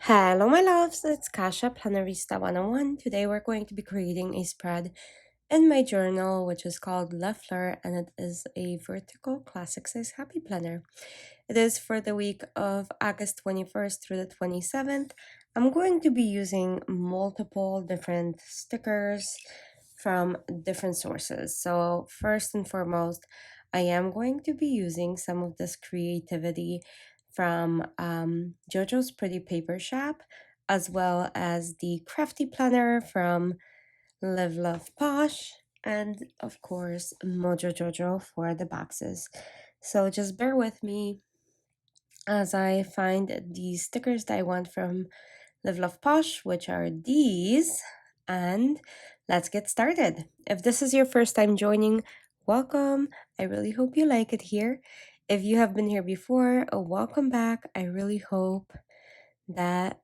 Hello, my loves. It's Kasha Planarista 101. Today we're going to be creating a spread in my journal, which is called Fleur, and it is a vertical classic size happy planner. It is for the week of August 21st through the 27th. I'm going to be using multiple different stickers from different sources. So, first and foremost, I am going to be using some of this creativity from Jojo's Pretty Paper Shop, as well as the Crafty Planner from Live Love Posh, and of course, Mojo Jojo for the boxes. So just bear with me as I find the stickers that I want from Live Love Posh, which are these, and let's get started. If this is your first time joining, welcome. I really hope you like it here. If you have been here before, welcome back. I really hope that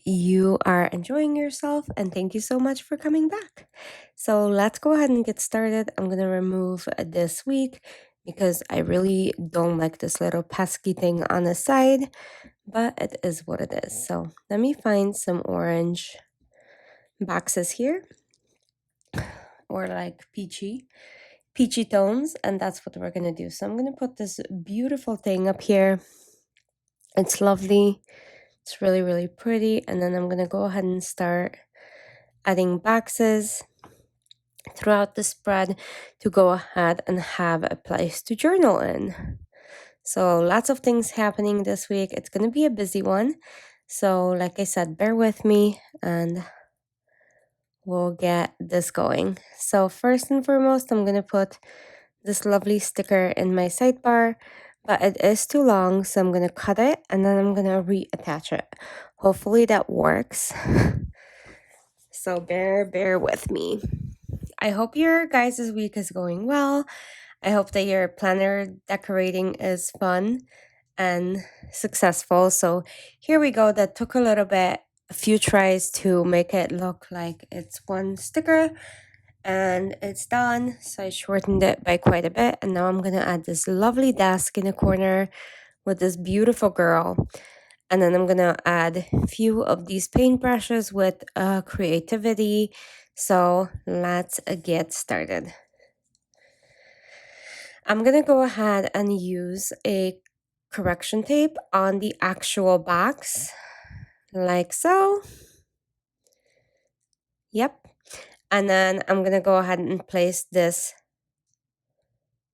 you are enjoying yourself, and thank you so much for coming back. So let's go ahead and get started. I'm gonna remove this week because I really don't like this little pesky thing on the side, but it is what it is. So let me find some orange boxes here, or like peachy tones, and that's what we're gonna do. So I'm gonna put this beautiful thing up here. It's lovely. It's really, really pretty. And then I'm gonna go ahead and start adding boxes throughout the spread to go ahead and have a place to journal in. So lots of things happening this week. It's gonna be a busy one. So like I said, bear with me and we'll get this going. So first and foremost, I'm gonna put this lovely sticker in my sidebar, but it is too long, so I'm gonna cut it and then I'm gonna reattach it. Hopefully that works. So bear with me. I hope your guys' week is going well. I hope that your planner decorating is fun and successful. So here we go. That took a few tries to make it look like it's one sticker, and it's done. So I shortened it by quite a bit, and now I'm gonna add this lovely desk in the corner with this beautiful girl. And then I'm gonna add a few of these paintbrushes with creativity. So let's get started. I'm gonna go ahead and use a correction tape on the actual box, like so. Yep. And then I'm gonna go ahead and place this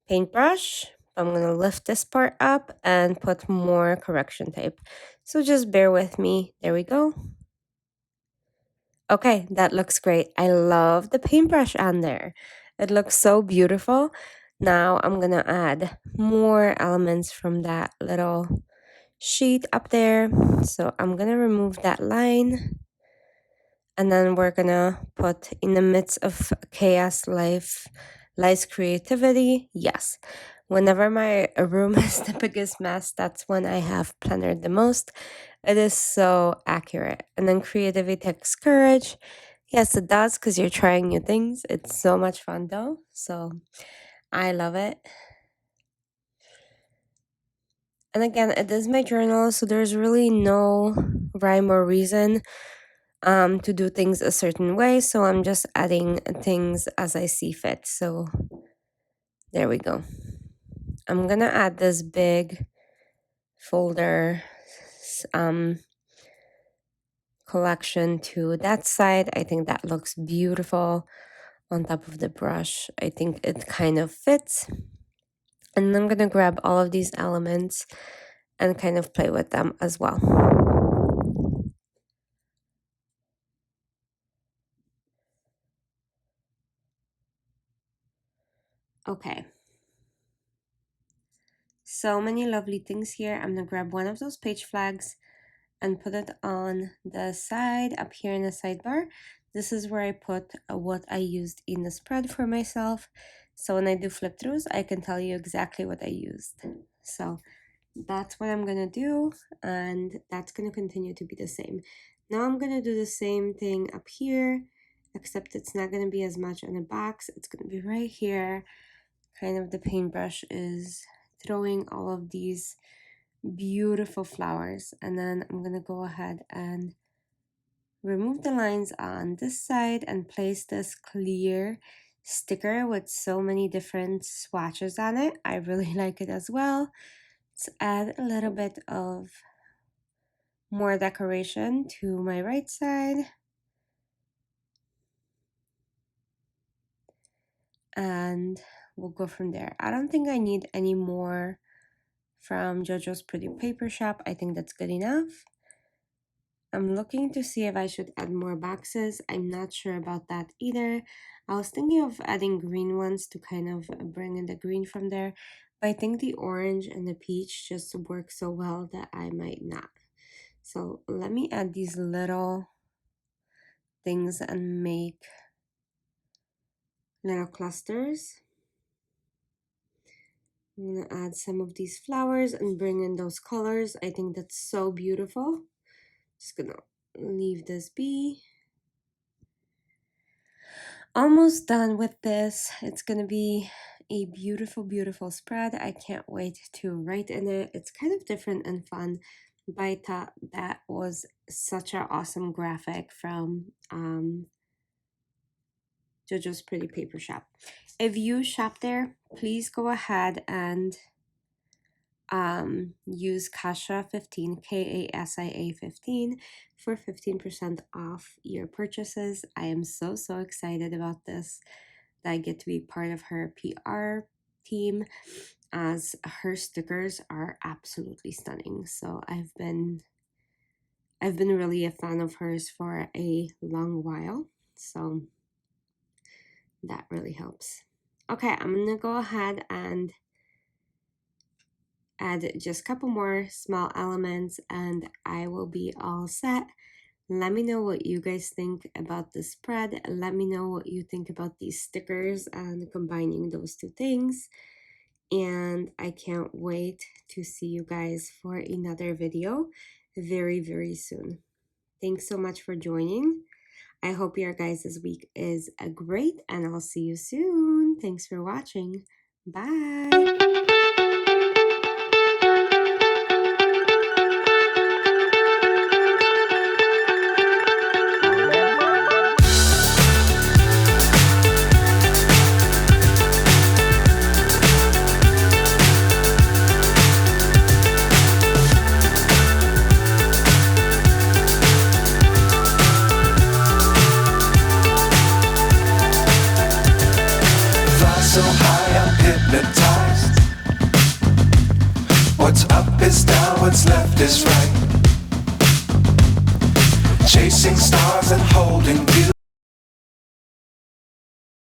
paintbrush. I'm going to lift this part up and put more correction tape. So just bear with me. There we go. Okay, that looks great. I love the paintbrush on there. It looks so beautiful. Now I'm going to add more elements from that little sheet up there. So I'm going to remove that line. And then we're going to put in the midst of chaos, lies creativity. Yes. Whenever my room is the biggest mess, that's when I have plannered the most. It is so accurate. And then creativity takes courage. Yes, it does, because you're trying new things. It's so much fun though. So I love it. And again, it is my journal, so there's really no rhyme or reason to do things a certain way. So I'm just adding things as I see fit. So there we go. I'm gonna add this big folder collection to that side. I think that looks beautiful on top of the brush. I think it kind of fits. And I'm gonna grab all of these elements and kind of play with them as well. Okay. So many lovely things here. I'm gonna grab one of those page flags and put it on the side up here in the sidebar. This is where I put what I used in the spread for myself. So when I do flip throughs, I can tell you exactly what I used. So that's what I'm gonna do, and that's gonna continue to be the same. Now I'm gonna do the same thing up here, except it's not gonna be as much on the box. It's gonna be right here. Kind of the paintbrush is throwing all of these Beautiful flowers. And then I'm going to go ahead and remove the lines on this side and place this clear sticker with so many different swatches on it. I really like it as well. Let's add a little bit of more decoration to my right side. And we'll go from there. I don't think I need any more from Jojo's Pretty Paper Shop. I think that's good enough. I'm looking to see if I should add more boxes. I'm not sure about that either. I was thinking of adding green ones to kind of bring in the green from there, but I think the orange and the peach just work so well that I might not. So let me add these little things and make little clusters. I'm gonna add some of these flowers and bring in those colors. I think that's so beautiful. Just gonna leave this be. Almost done with this. It's gonna be a beautiful spread. I can't wait to write in it. It's kind of different and fun, but I thought that was such an awesome graphic from Jojo's Pretty Paper Shop. If you shop there, please go ahead and use Kasha15, Kasia 15 for 15% off your purchases. I am so excited about this, that I get to be part of her PR team, as her stickers are absolutely stunning. So I've been really a fan of hers for a long while, so that really helps. Okay, I'm gonna go ahead and add just a couple more small elements and I will be all set. Let me know what you guys think about the spread. Let me know what you think about these stickers and combining those two things. And I can't wait to see you guys for another video very soon. Thanks so much for joining. I hope your guys' week is great and I'll see you soon. Thanks for watching. Bye. So high I'm hypnotized. What's up is down, what's left is right. Chasing stars and holding